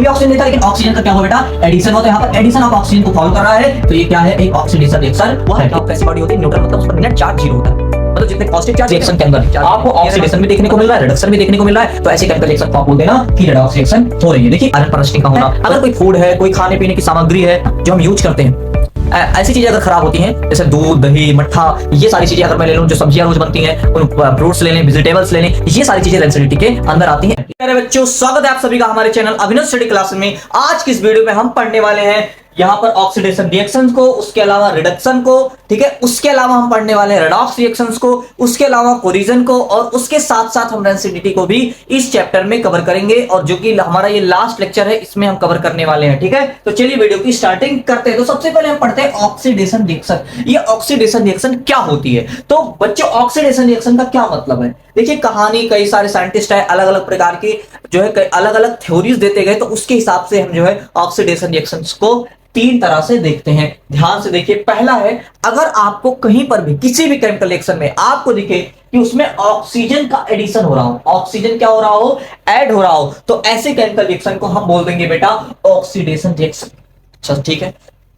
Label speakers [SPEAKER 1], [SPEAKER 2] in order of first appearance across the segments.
[SPEAKER 1] भी ऑक्सीजन नहीं था, लेकिन ऑक्सीजन का क्या हुआ बेटा, एडिशन हुआ। तो यहाँ पर एडिशन ऑफ ऑक्सीजन को फॉलो कर रहा है, तो ये क्या है, एक ऑक्सीडेशन रिएक्शन। वो है कैसी बॉडी होती है, न्यूट्रल मतलब उस पर नेट चार्ज जीरो होता है, मतलब जितने पॉजिटिव चार्ज रिएक्शन के अंदर आपको ऑक्सीडेशन भी देखने को मिल रहा है, रिडक्शन भी देखने को मिल रहा है। तो ऐसे केमिकल रिएक्शन को आप बोलते हैं ना कि रेडॉक्स रिएक्शन हो रही है। देखिए आयरन परस्टिंग का होना, अगर कोई फूड है, कोई खाने पीने की सामग्री है जो हम यूज करते हैं, ऐसी चीजें अगर खराब होती हैं, जैसे दूध, दही, मट्ठा, ये सारी चीजें अगर मैं ले लूं, जो सब्जियां रोज बनती हैं, उन फ्रूट्स ले लें, वेजिटेबल्स ले लें, ये सारी चीजें रेंसिडिटी के अंदर आती हैं। मेरे बच्चों, स्वागत है आप सभी का हमारे चैनल अभिनव स्टडी क्लास में। आज की इस वीडियो में हम पढ़ने वाले हैं यहाँ पर ऑक्सीडेशन रिएक्शंस को, उसके अलावा रिडक्शन को, ठीक है, उसके अलावा हम पढ़ने वाले हैं रेडॉक्स रिएक्शंस को, उसके अलावा कोरिजन को, और उसके साथ साथ हम रेंसिडिटी को भी इस चैप्टर में कवर करेंगे, और जो कि हमारा ये लास्ट लेक्चर है, इसमें हम कवर करने वाले हैं। ठीक है, तो चलिए वीडियो की स्टार्टिंग करते हैं। तो सबसे पहले हम पढ़ते हैं ऑक्सीडेशन रिएक्शन। ये ऑक्सीडेशन रिएक्शन क्या होती है? तो बच्चों, ऑक्सीडेशन रिएक्शन का क्या मतलब है? देखिए, कहानी कई सारे साइंटिस्ट है, अलग अलग प्रकार की जो है अलग अलग थ्योरीज देते गए, तो उसके हिसाब से हम जो है ऑक्सीडेशन रिएक्शंस को तीन तरह से देखते हैं। ध्यान से देखिए, पहला है, अगर आपको कहीं पर भी किसी भी केमिकल रिएक्शन में आपको दिखे कि उसमें ऑक्सीजन का एडिशन हो रहा हो, ऑक्सीजन क्या हो रहा हो, ऐड हो रहा हो, तो ऐसे केमिकल रिएक्शन को हम बोल देंगे बेटा ऑक्सीडेशन रिएक्शन। अच्छा, ठीक है।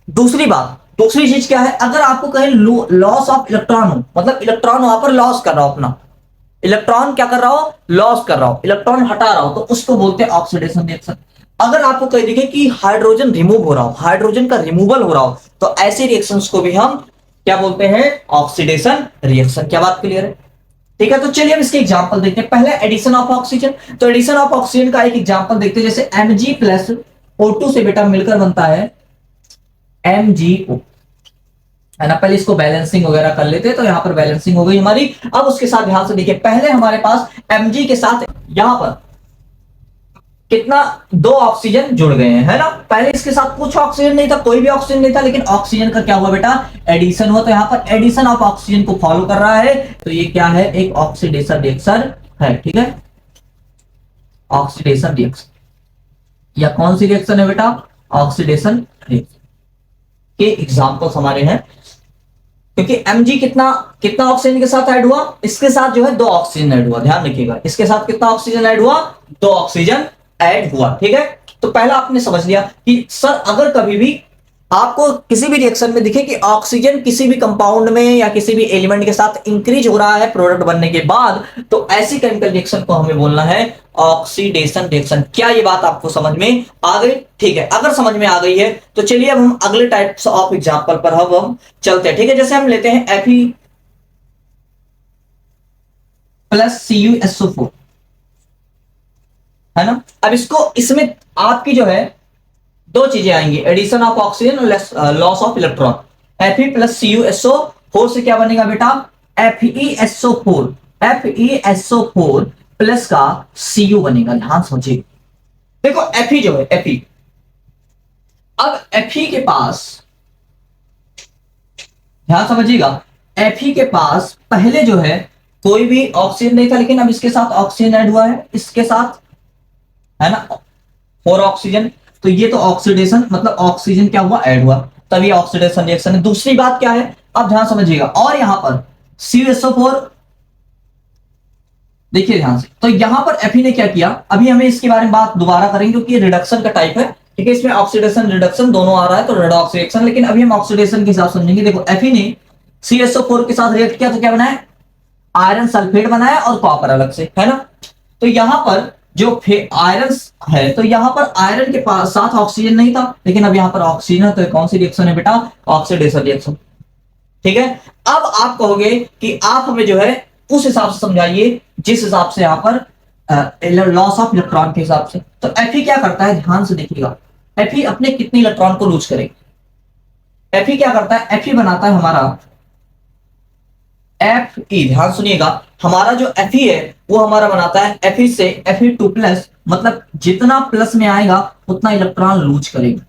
[SPEAKER 1] दूसरी बात, दूसरी चीज क्या है, अगर आपको कहीं लॉस ऑफ इलेक्ट्रॉन हो, मतलब इलेक्ट्रॉन वहां पर लॉस कर रहा हो, अपना इलेक्ट्रॉन क्या कर रहा हो, लॉस कर रहा हो, इलेक्ट्रॉन हटा रहा हो, तो उसको बोलते हैं ऑक्सीडेशन रिएक्शन। अगर आपको कहीं दिखे कि हाइड्रोजन रिमूव हो रहा हो, हाइड्रोजन का रिमूवल हो रहा हो, तो ऐसे रिएक्शंस को भी हम क्या बोलते हैं, ऑक्सीडेशन रिएक्शन। क्या बात क्लियर है? ठीक है, तो चलिए हम इसके एग्जांपल देखते हैं। पहले एडिशन ऑफ ऑक्सीजन। तो एडिशन ऑफ ऑक्सीजन का एक एग्जांपल देखते हैं, जैसे Mg प्लस O2 से बेटा मिलकर बनता है MgO, है ना। पहले इसको बैलेंसिंग वगैरह कर लेते हैं, तो यहां पर बैलेंसिंग हो गई हमारी। अब उसके साथ ध्यान से देखिए, पहले हमारे पास Mg के साथ यहां पर कितना, दो ऑक्सीजन जुड़ गए हैं, है ना। पहले इसके साथ कुछ ऑक्सीजन नहीं था, कोई भी ऑक्सीजन नहीं था, लेकिन ऑक्सीजन का क्या हुआ बेटा, एडिशन हुआ। तो यहां पर एडिशन ऑफ ऑक्सीजन को फॉलो कर रहा है, तो ये क्या है, एक ऑक्सीडेशन रिएक्शन है। ठीक है, ऑक्सीडेशन रिएक्शन। या कौन सी रिएक्शन है बेटा, ऑक्सीडेशन रिएक्शन के एग्जांपल्स हमारे हैं। क्योंकि Mg कितना कितना ऑक्सीजन के साथ ऐड हुआ, इसके साथ जो है दो ऑक्सीजन ऐड हुआ। ध्यान रखिएगा, इसके साथ कितना ऑक्सीजन ऐड हुआ, दो ऑक्सीजन ऐड हुआ। ठीक है, तो पहला आपने समझ लिया कि सर अगर कभी भी आपको किसी भी रिएक्शन में दिखे कि ऑक्सीजन किसी भी कंपाउंड में या किसी भी एलिमेंट के साथ इंक्रीज हो रहा है प्रोडक्ट बनने के बाद, तो ऐसी केमिकल रिएक्शन को हमें बोलना है ऑक्सीडेशन रिएक्शन। क्या ये बात आपको समझ में आ गई? ठीक है, अगर समझ में आ गई है तो चलिए अब हम अगले टाइप्स ऑफ एग्जांपल पर हम चलते हैं। ठीक है, जैसे हम लेते हैं Fe प्लस CuSO4, है ना। अब इसको, इसमें आपकी जो है दो चीजें आएंगी, एडिशन ऑफ ऑक्सीजन और loss of electron. Fe plus CuSO4 से क्या बनेगा बेटा, FeSO4, FeSO4 प्लस का Cu बनेगा। ध्यान समझिए, देखो Fe जो है, Fe, अब Fe के पास, ध्यान समझिएगा, Fe के पास पहले जो है कोई भी ऑक्सीजन नहीं था, लेकिन अब इसके साथ ऑक्सीजन ऐड हुआ है, इसके साथ, है ना, 4 ऑक्सीजन। तो ये तो ऑक्सीडेशन मतलब ऑक्सीजन क्या हुआ, ऐड हुआ, तभी ऑक्सीडेशन रिएक्शन है। दूसरी बात क्या है, अब ध्यान समझिएगा, और यहां पर CuSO4, देखिए ध्यान से, तो यहां पर Fe ने क्या किया, अभी हमें इसके बारे में बात दोबारा करेंगे क्योंकि ये रिडक्शन का टाइप है। ठीक है, इसमें ऑक्सीडेशन रिडक्शन दोनों आ रहा है, तो रेडॉक्स रिएक्शन, लेकिन अभी हम ऑक्सीडेशन के हिसाब समझेंगे। देखो Fe ने CuSO4 के साथ रिएक्ट किया, तो क्या बनाया, आयरन सल्फेट बनाया और कॉपर अलग से, है ना। तो यहां पर जो आयरन है, तो यहां पर आयरन के पास साथ ऑक्सीजन नहीं था, लेकिन अब यहां पर ऑक्सीजन है, तो कौन सी रिएक्शन है बेटा, ऑक्सीडेशन रिएक्शन। ठीक है, अब आप कहोगे कि आप हमें जो है उस हिसाब से समझाइए जिस हिसाब से यहां पर लॉस ऑफ इलेक्ट्रॉन के हिसाब से। तो Fe क्या करता है, ध्यान से देखिएगा, Fe अपने कितने इलेक्ट्रॉन को लूज करेगा, Fe क्या करता है, Fe बनाता है हमारा Fe, ध्यान सुनिएगा, हमारा जो Fe है वो हमारा बनाता है Fe से Fe2 प्लस, मतलब जितना प्लस में आएगा उतना इलेक्ट्रॉन लूज करेगा,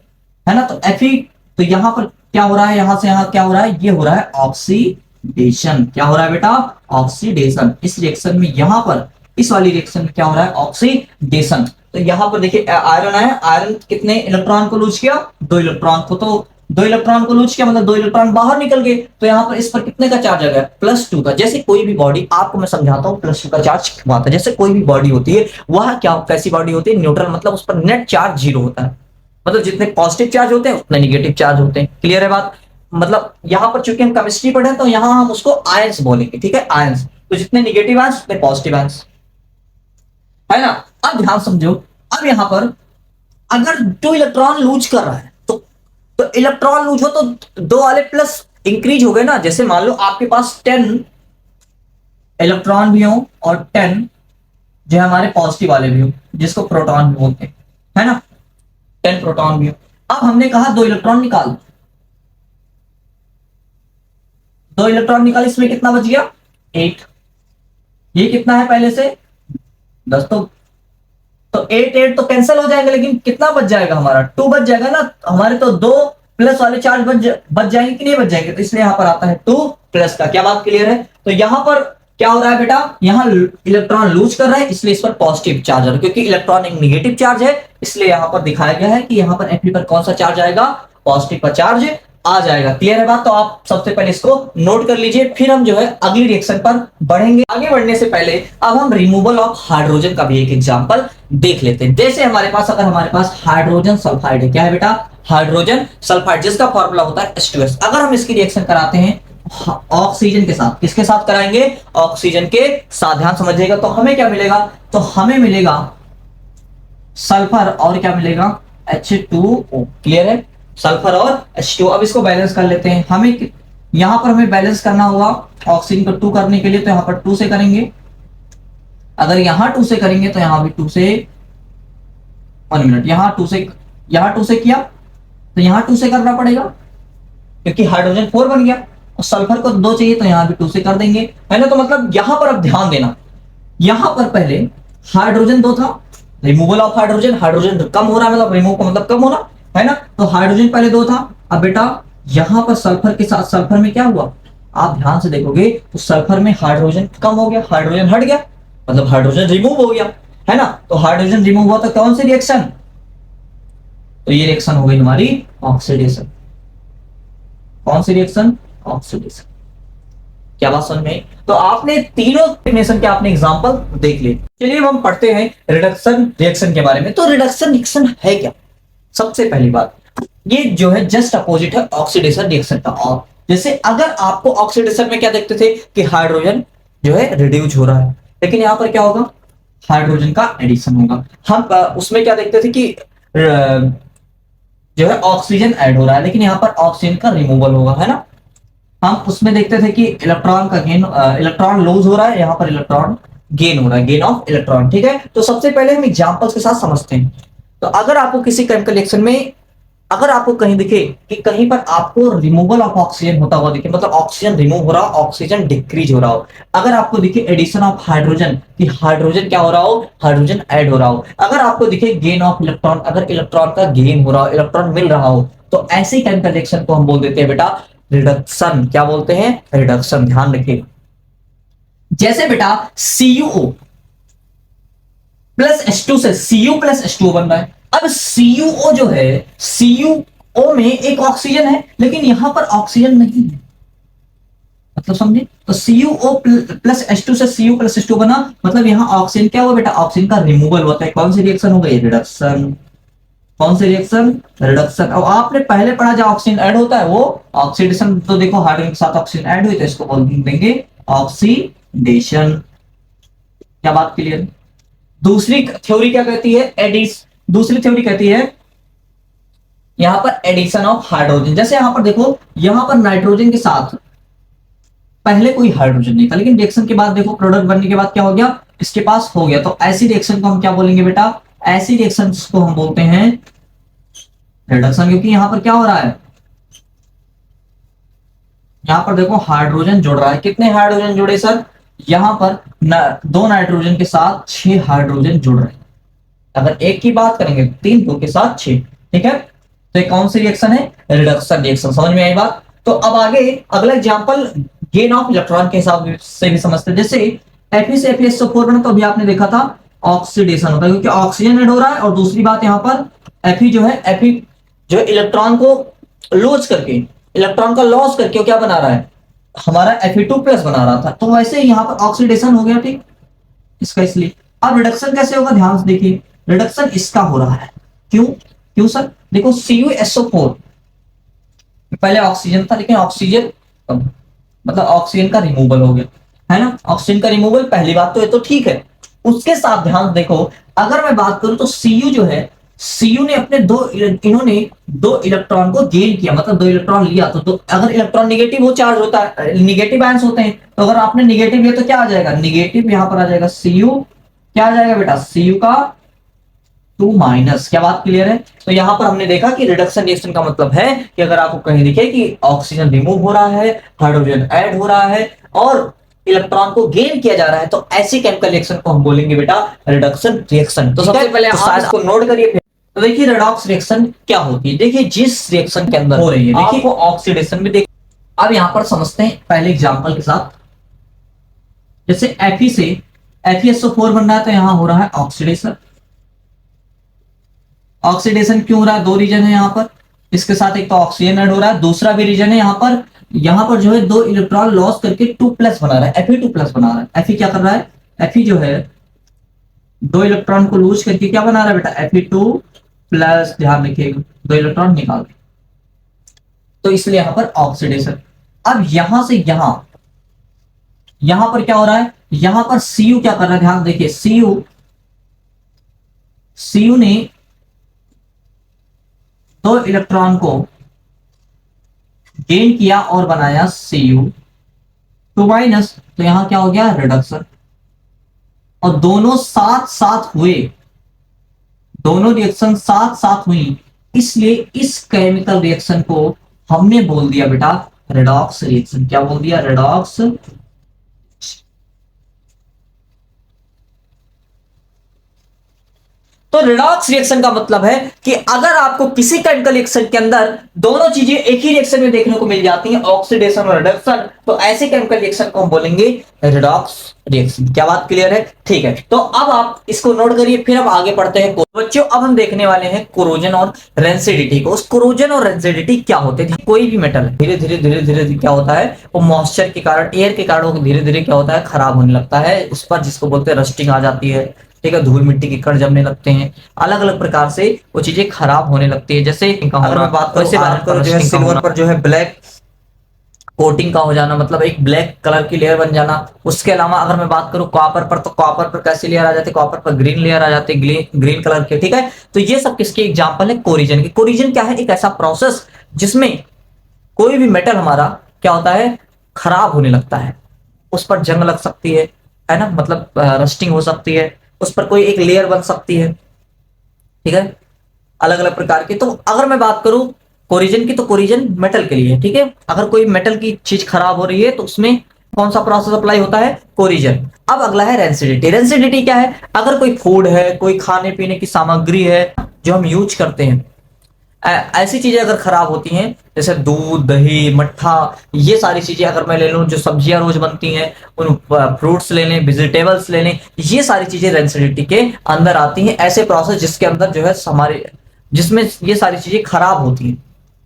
[SPEAKER 1] है ना। तो Fe, तो यहां पर क्या हो रहा है, यहां से यहां क्या हो रहा है, ये हो रहा है ऑक्सीडेशन। क्या हो रहा है बेटा, ऑक्सीडेशन। इस रिएक्शन में यहां पर, इस वाली रिएक्शन में क्या हो रहा है, ऑक्सीडेशन। तो यहां पर देखिए आयरन है, आयरन कितने इलेक्ट्रॉन को लूज किया, 2 इलेक्ट्रॉन को, तो दो इलेक्ट्रॉन को लूज किया मतलब दो इलेक्ट्रॉन बाहर निकल गए, तो यहाँ पर इस पर कितने का चार्ज आ गया, +2 का। जैसे कोई भी बॉडी, आपको मैं समझाता हूँ +2 का चार्ज क्यों आता है। जैसे कोई भी बॉडी होती है वह क्या कैसी बॉडी होती है, न्यूट्रल, मतलब उस पर नेट चार्ज 0 होता है। मतलब जितने पॉजिटिव चार्ज होते हैं उतने निगेटिव चार्ज होते हैं। क्लियर है बात। मतलब यहाँ पर चूंकि हम केमिस्ट्री पढ़े तो यहाँ हम उसको आयंस बोलेंगे, ठीक है, आयंस। तो जितने निगेटिव आयंस उतने पॉजिटिव आयंस, है ना। अब ध्यान समझो, अब यहाँ पर अगर दो इलेक्ट्रॉन लूज कर रहा है तो इलेक्ट्रॉन लूज हो तो दो वाले प्लस इंक्रीज हो गए ना। जैसे मान लो आपके पास 10 इलेक्ट्रॉन भी हो और 10 जो हमारे पॉजिटिव वाले भी हो, जिसको प्रोटॉन भी बोलते हैं, है ना, 10 प्रोटॉन भी हो। अब हमने कहा दो इलेक्ट्रॉन निकाल, दो इलेक्ट्रॉन निकाल, इसमें कितना बच गया, 8। ये कितना है पहले से 10, तो 8 8 तो कैंसिल हो जाएगा, लेकिन कितना बच जाएगा हमारा, 2 बच जाएगा ना हमारे। तो दो प्लस वाले चार्ज बच जाएंगे कि नहीं बच जाएंगे, तो इसलिए यहां पर आता है 2 प्लस का। क्या बात क्लियर है। तो यहां पर क्या हो रहा है बेटा, यहां इलेक्ट्रॉन लूज कर रहा है, इसलिए इस पर पॉजिटिव चार्ज है, क्योंकि इलेक्ट्रॉन एक निगेटिव चार्ज है, इसलिए यहां पर दिखाया गया है कि यहां पर Fe पर कौन सा चार्ज आएगा, पॉजिटिव का चार्ज आ जाएगा। क्लियर है बात। तो आप सबसे पहले इसको नोट कर लीजिए, फिर हम जो है अगली रिएक्शन पर बढ़ेंगे। आगे बढ़ने से पहले अब हम रिमूवल ऑफ हाइड्रोजन का भी एक एग्जांपल देख लेते हैं। जैसे हमारे पास, अगर हमारे पास हाइड्रोजन सल्फाइड है, क्या है बेटा, हाइड्रोजन सल्फाइड, जिसका फॉर्मूला होता है H2S। अगर हम इसकी रिएक्शन कराते हैं ऑक्सीजन के साथ, किसके साथ कराएंगे, ऑक्सीजन के साथ, ध्यान समझिएगा, तो हमें क्या मिलेगा, तो हमें मिलेगा सल्फर और क्या मिलेगा, H2O। क्लियर है, सल्फर और H2O। अब इसको बैलेंस कर लेते हैं। हमें यहां पर हमें बैलेंस करना होगा ऑक्सीजन को 2 करने के लिए, तो यहां पर 2 से करेंगे। अगर यहां 2 से करेंगे तो यहां भी 2 से, 1 मिनट, यहां 2 से किया तो यहां 2 से करना पड़ेगा, क्योंकि हाइड्रोजन 4 बन गया और सल्फर को 2 चाहिए, तो यहां भी 2 से कर देंगे, है ना। तो मतलब यहां पर अब ध्यान देना, यहां पर पहले हाइड्रोजन 2 था, रिमूवल ऑफ हाइड्रोजन, हाइड्रोजन कम हो रहा है, मतलब रिमूव का मतलब कम होना, है ना। तो हाइड्रोजन पहले 2 था। अब बेटा यहां पर सल्फर के साथ, सल्फर में क्या हुआ, आप ध्यान से देखोगे तो सल्फर में हाइड्रोजन कम हो गया, हाइड्रोजन हट गया, मतलब हाइड्रोजन रिमूव हो गया, है ना। तो हाइड्रोजन रिमूव हुआ तो कौन सी रिएक्शन, तो ये रिएक्शन हो गई हमारी ऑक्सीडेशन। कौन सी रिएक्शन, ऑक्सीडेशन। क्या बात समझ में आई। तो आपने तीनों रिएक्शन के आपने एग्जांपल देख लिए। चलिए हम पढ़ते हैं रिडक्शन रिएक्शन के बारे में। तो रिडक्शन रिएक्शन है क्या, सबसे पहली बात, ये जो है जस्ट अपोजिट है ऑक्सीडेशन रिएक्शन का। और जैसे अगर आपको ऑक्सीडेशन में क्या देखते थे कि हाइड्रोजन जो है रिड्यूस हो रहा है, लेकिन यहां पर क्या होगा, हाइड्रोजन का एडिशन होगा। हम उसमें क्या देखते थे कि जो है ऑक्सीजन ऐड हो रहा है, लेकिन यहाँ पर ऑक्सीजन का रिमूवल होगा, है ना। हम उसमें देखते थे कि इलेक्ट्रॉन का गेन, इलेक्ट्रॉन लूज हो रहा है, यहाँ पर इलेक्ट्रॉन गेन हो रहा है, गेन ऑफ इलेक्ट्रॉन, ठीक है। तो सबसे पहले हम एग्जांपल्स के साथ समझते हैं। तो अगर आपको किसी केमिकल रिएक्शन में, अगर आपको कहीं दिखे कि कहीं पर आपको रिमूवल ऑफ ऑक्सीजन होता हुआ दिखे, मतलब ऑक्सीजन रिमूव हो रहा हो, ऑक्सीजन डिक्रीज हो रहा हो, अगर आपको दिखे एडिशन ऑफ हाइड्रोजन, कि हाइड्रोजन क्या हो रहा हो, हाइड्रोजन ऐड हो रहा हो, अगर आपको दिखे गेन ऑफ इलेक्ट्रॉन, अगर इलेक्ट्रॉन का गेन हो रहा हो, इलेक्ट्रॉन मिल रहा हो, तो ऐसे केमिकल रिएक्शन को हम बोल देते हैं बेटा रिडक्शन। क्या बोलते हैं, रिडक्शन। ध्यान रखिए, जैसे बेटा CuO प्लस H2 से Cu प्लस H2O बन रहा है। अब CuO जो है, CuO में एक ऑक्सीजन है, लेकिन यहां पर ऑक्सीजन नहीं है, मतलब समझे। तो CuO प्लस H2 से Cu प्लस H2O बना, मतलब यहां ऑक्सीजन क्या हुआ बेटा, ऑक्सीजन का रिमूवल होता है। कौन सी रिएक्शन हो गई, रिडक्शन। कौन सी रिएक्शन, रिडक्शन। अब आपने पहले पढ़ा जो ऑक्सीजन ऐड होता है वो ऑक्सीडेशन, तो देखो हाइड्रोजन के साथ ऑक्सीजन ऐड हुई तो इसको बोल देंगे ऑक्सीडेशन। क्या बात क्लियर। दूसरी थ्योरी क्या कहती है, दूसरी थ्योरी कहती है यहां पर एडिशन ऑफ हाइड्रोजन। जैसे यहां पर देखो, यहां पर नाइट्रोजन के साथ पहले कोई हाइड्रोजन नहीं था, लेकिन रिएक्शन के बाद देखो, प्रोडक्ट बनने के बाद क्या हो गया, इसके पास हो गया। तो ऐसी रिएक्शन को हम क्या बोलेंगे बेटा, ऐसी रिएक्शन को हम बोलते हैं रिडक्शन, क्योंकि यहां पर क्या हो रहा है, यहां पर देखो हाइड्रोजन जुड़ रहा है। कितने हाइड्रोजन जुड़े सर, यहां पर 2 नाइट्रोजन के साथ 6 हाइड्रोजन जुड़ रहे हैं। अगर एक की बात करेंगे 3, 2 के साथ 6, ठीक है। तो ये कौन सी रिएक्शन है, रिडक्शन रिएक्शन। समझ में आई बात। तो अब आगे अगला एग्जांपल गेन ऑफ इलेक्ट्रॉन के हिसाब से भी समझते हैं। जैसे Fe से FeSO4 बना, तो अभी आपने देखा था ऑक्सीडेशन होता है, क्योंकि ऑक्सीजन ऐड हो रहा है। और दूसरी बात यहाँ पर Fe जो है, Fe जो इलेक्ट्रॉन को लॉस करके, इलेक्ट्रॉन का लॉस करके वो क्या बना रहा है, हमारा Fe2+ बना रहा था। तो वैसे यहाँ पर ऑक्सीडेशन हो गया, ठीक इसका। इसलिए अब रिडक्शन कैसे होगा, ध्यान से देखिए, रिडक्शन इसका हो रहा है। क्यों क्यों सर, देखो CuSO4 पहले ऑक्सीजन था, लेकिन ऑक्सीजन मतलब ऑक्सीजन का रिमूवल हो गया, है ना, ऑक्सीजन का रिमूवल, पहली बात तो ये तो ठीक है। उसके साथ ध्यान देखो, अगर मैं बात करूं तो Cu जो है, Cu ने अपने इन्होंने 2 इलेक्ट्रॉन को गेन किया, मतलब 2 इलेक्ट्रॉन लिया। तो अगर इलेक्ट्रॉन निगेटिव वो चार्ज होता है, निगेटिव आयंस होते हैं, तो अगर आपने निगेटिव लिया तो क्या आ जाएगा, निगेटिव यहां पर आ जाएगा Cu, क्या आ जाएगा बेटा, Cu का 2-। क्या बात क्लियर है। तो यहां पर हमने देखा कि रिडक्शन रिएक्शन का मतलब है कि अगर आपको कहीं दिखे कि ऑक्सीजन रिमूव हो रहा है, हाइड्रोजन ऐड हो रहा है और इलेक्ट्रॉन को गेन किया जा रहा है, तो ऐसी केमिकल रिएक्शन को हम बोलेंगे बेटा रिडक्शन रिएक्शन। तो सबसे पहले आप इसको नोट करिए। तो देखिए रिडॉक्स रिएक्शन क्या होती है, देखिए जिस रिएक्शन के अंदर हो रही है, देखिए आपको ऑक्सीडेशन भी देख। अब यहां पर समझते हैं पहले एग्जांपल के साथ, जैसे Fe से FeSO4 बन रहा है, तो यहां हो रहा है ऑक्सीडेशन। ऑक्सीडेशन क्यों हो रहा है, 2 रीजन है यहाँ पर, इसके साथ एक तो ऑक्सीजन ऐड हो रहा है, दूसरा भी रीजन है यहाँ पर जो है 2 इलेक्ट्रॉन लॉस करके 2+ बना रहा है, Fe2+ बना रहा है। Fe क्या कर रहा है, Fe जो है 2 इलेक्ट्रॉन को लूज करके क्या बना रहा है बेटा, Fe2+। ध्यान रखिएगा 2 इलेक्ट्रॉन निकाल रहे, तो इसलिए यहां पर ऑक्सीडेशन। अब यहां से यहां पर क्या हो रहा है, यहां पर Cu क्या कर रहा है, ध्यान देखिए, Cu ने 2 इलेक्ट्रॉन को गेन किया और बनाया Cu2-। तो यहां क्या हो गया, रिडक्शन। और दोनों साथ साथ हुए, दोनों रिएक्शन साथ साथ हुई, इसलिए इस केमिकल रिएक्शन को हमने बोल दिया बेटा रिडॉक्स रिएक्शन। क्या बोल दिया, रिडॉक्स। तो रिडॉक्स रिएक्शन का मतलब है कि अगर आपको किसी केमिकल रिएक्शन के अंदर दोनों चीजें एक ही रिएक्शन में देखने को मिल जाती हैं, ऑक्सीडेशन और रिडक्शन, तो ऐसे केमिकल रिएक्शन को हम बोलेंगे रिडॉक्स रिएक्शन। क्या बात क्लियर है, ठीक है। तो अब आप इसको नोट करिए, फिर हम आगे पढ़ते हैं। बच्चों अब हम देखने वाले हैं कोरोजन और रेंसिडिटी को। उस कोरोजन और रेंसिडिटी क्या होते हैं, कोई भी मेटल धीरे धीरे क्या होता है, वो मॉइस्चर के कारण, एयर के कारण वो धीरे धीरे क्या होता है, खराब होने लगता है, उस पर जिसको बोलते हैं रस्टिंग आ जाती है, ठीक है, धूल मिट्टी के कण जमने लगते हैं, अलग अलग प्रकार से वो चीजें खराब होने लगती है। जैसे अगर मैं बात करूं जो है सिल्वर पर जो है ब्लैक कोटिंग का हो जाना, मतलब एक ब्लैक कलर की लेयर बन जाना। उसके अलावा अगर मैं बात करूं कॉपर पर, तो कॉपर पर कैसी लेयर आ जाती है, कॉपर पर ग्रीन लेयर आ जाती है, ग्रीन कलर के, ठीक है। तो ये सब किसके एग्जांपल है, कोरिजन की। कोरिजन क्या है, एक ऐसा प्रोसेस जिसमें कोई भी मेटल हमारा क्या होता है, खराब होने लगता है, उस पर जंग लग सकती है ना, मतलब रस्टिंग हो सकती है, उस पर कोई एक लेयर बन सकती है, ठीक है, अलग अलग प्रकार की। तो अगर मैं बात करूं कोरिजन की, तो कोरिजन मेटल के लिए, ठीक है। अगर कोई मेटल की चीज खराब हो रही है तो उसमें कौन सा प्रोसेस अप्लाई होता है, कोरिजन। अब अगला है रेंसिडिटी। रेंसिडिटी क्या है, अगर कोई फूड है, कोई खाने पीने की सामग्री है जो हम यूज करते हैं, ऐसी चीजें अगर खराब होती हैं, जैसे दूध, दही, मट्ठा, ये सारी चीजें अगर मैं ले लूं, जो सब्जियां रोज बनती हैं, उन फ्रूट्स ले लें, वेजिटेबल्स ले लें, ये सारी चीजें रेंसिडिटी के अंदर आती हैं। ऐसे प्रोसेस जिसके अंदर जो है हमारे, जिसमें ये सारी चीजें खराब होती हैं,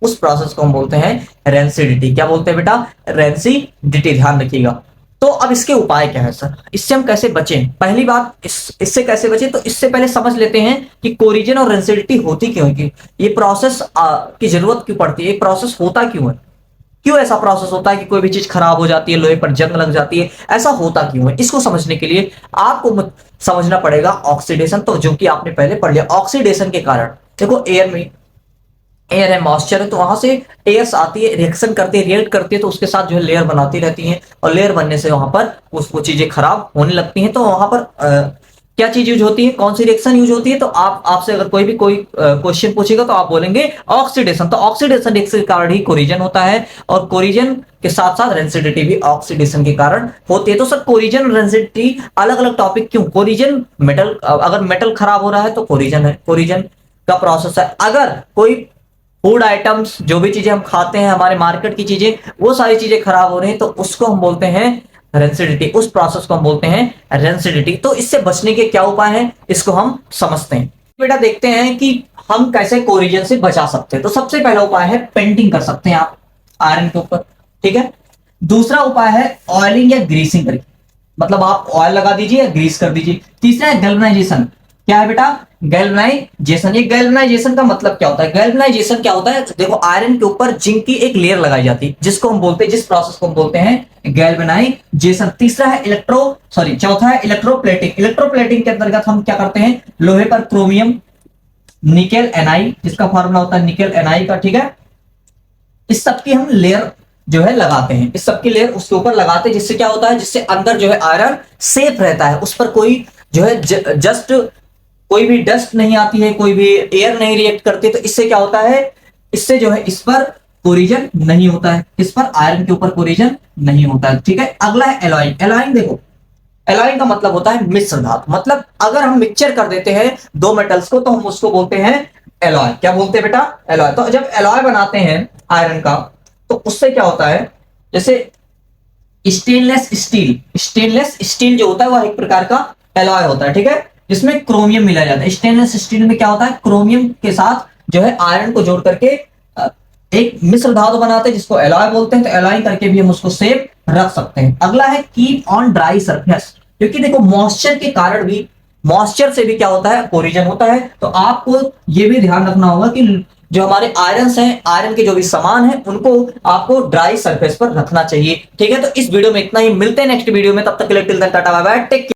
[SPEAKER 1] उस प्रोसेस को हम बोलते हैं रेंसिडिटी। क्या बोलते हैं बेटा, रेंसिडिटी। ध्यान रखिएगा। तो अब इसके उपाय क्या है सर, इससे हम कैसे बचें। पहली बात, इससे कैसे बचें, तो इससे पहले समझ लेते हैं कि कोरिजन और रेंसिडिटी होती क्यों है, ये प्रोसेस की जरूरत क्यों पड़ती है, ये प्रोसेस होता क्यों है, क्यों ऐसा प्रोसेस होता है कि कोई भी चीज खराब हो जाती है, लोहे पर जंग लग जाती है, ऐसा होता क्यों है। इसको समझने के लिए आपको समझना पड़ेगा ऑक्सीडेशन, तो जो कि आपने पहले पढ़ लिया। ऑक्सीडेशन के कारण देखो, एयर है, मॉइस्चर है, तो वहां से एयर्स आती है, रिएक्शन करती है, रिएक्ट करती है, तो उसके साथ जो है लेयर बनाती रहती है, और लेयर बनने से वहां पर वो चीजें खराब होने लगती हैं। तो वहां पर क्या चीज यूज होती है, कौन सी रिएक्शन यूज होती है, तो आपसे अगर कोई क्वेश्चन पूछेगा तो आप बोलेंगे ऑक्सीडेशन। तो ऑक्सीडेशन रिएक्शन के कारण ही कोरिजन होता है, और कोरिजन के साथ साथ रेंसिडिटी भी ऑक्सीडेशन के कारण होती है। तो सर कोरिजन और रेंसिडिटी अलग अलग टॉपिक क्यों, कोरिजन मेटल, अगर मेटल खराब हो रहा है तो कोरिजन है, कोरिजन का प्रोसेस है। अगर कोई फूड आइटम्स, जो भी चीजें हम खाते हैं, हमारे मार्केट की चीजें, वो सारी चीजें खराब हो रही हैं, तो उसको हम बोलते हैं रेंसिडिटी, उस प्रोसेस को हम बोलते हैं रेंसिडिटी। तो इससे बचने के क्या उपाय हैं, इसको हम समझते हैं। बेटा देखते हैं कि हम कैसे कोरिजन से बचा सकते हैं। तो सबसे पहला उपाय है पेंटिंग कर सकते हैं आप आयरन के ऊपर, ठीक है। दूसरा उपाय है ऑयलिंग या ग्रीसिंग करके, मतलब आप ऑयल लगा दीजिए या ग्रीस कर दीजिए। तीसरा है गैल्वेनाइजेशन। क्या है बेटा? गैल्वेनाइजेशन। ये गैल्वेनाइजेशन का मतलब क्या होता है? गैल्वेनाइजेशन क्या होता है? देखो आयरन के ऊपर जिंक की एक लेयर लगाई जाती है, जिसको हम बोलते हैं, जिस प्रोसेस को हम बोलते हैं गैल्वेनाइजेशन। तीसरा है चौथा है इलेक्ट्रोप्लेटिंग। इलेक्ट्रोप्लेटिंग के अंतर्गत हम क्या करते हैं? लोहे पर क्रोमियम निकेल एनआई, जिसका फॉर्मूला होता है निकेल एनआई का, ठीक है। इस सब की हम लेयर जो है लगाते हैं, इस सब की लेयर उसके ऊपर लगाते हैं, जिससे क्या होता है? जिससे अंदर जो है आयरन सेफ रहता है, उस पर कोई जो है जस्ट कोई भी डस्ट नहीं आती है, कोई भी एयर नहीं रिएक्ट करती। तो इससे क्या होता है? इससे जो है इस पर कोरिजन नहीं होता है, इस पर आयरन के ऊपर कोरिजन नहीं होता है, ठीक है। अगला है एलॉइंग। एलॉइंग देखो, एलॉय का मतलब होता है मिश्र धातु। मतलब अगर हम मिक्सचर कर देते हैं दो मेटल्स को, तो हम उसको बोलते हैं एलॉय। क्या बोलते हैं बेटा? एलॉय। तो जब एलॉय बनाते हैं आयरन का, तो उससे क्या होता है? जैसे स्टेनलेस स्टील जो होता है वह एक प्रकार का एलॉय होता है, ठीक है, जिसमें क्रोमियम मिलाया जाता है। स्टेनलेस स्टील में क्या होता है? क्रोमियम के साथ जो है आयरन को जोड़ करके एक मिश्र धातु बनाते हैं, जिसको एलॉय बोलते हैं। तो एलॉय करके भी हम उसको सेफ रख सकते हैं। अगला है कीप ऑन ड्राई सरफेस, क्योंकि देखो मॉइस्चर के कारण भी, मॉइस्चर से भी क्या होता है? कोरिजन होता है। तो आपको ये भी ध्यान रखना होगा कि जो हमारे आयरन हैं, आयरन के जो भी सामान है, उनको आपको ड्राई सरफेस पर रखना चाहिए, ठीक है। तो इस वीडियो में इतना ही, मिलते हैं नेक्स्ट वीडियो में, तब तक के लिए till then tata bye bye, take care.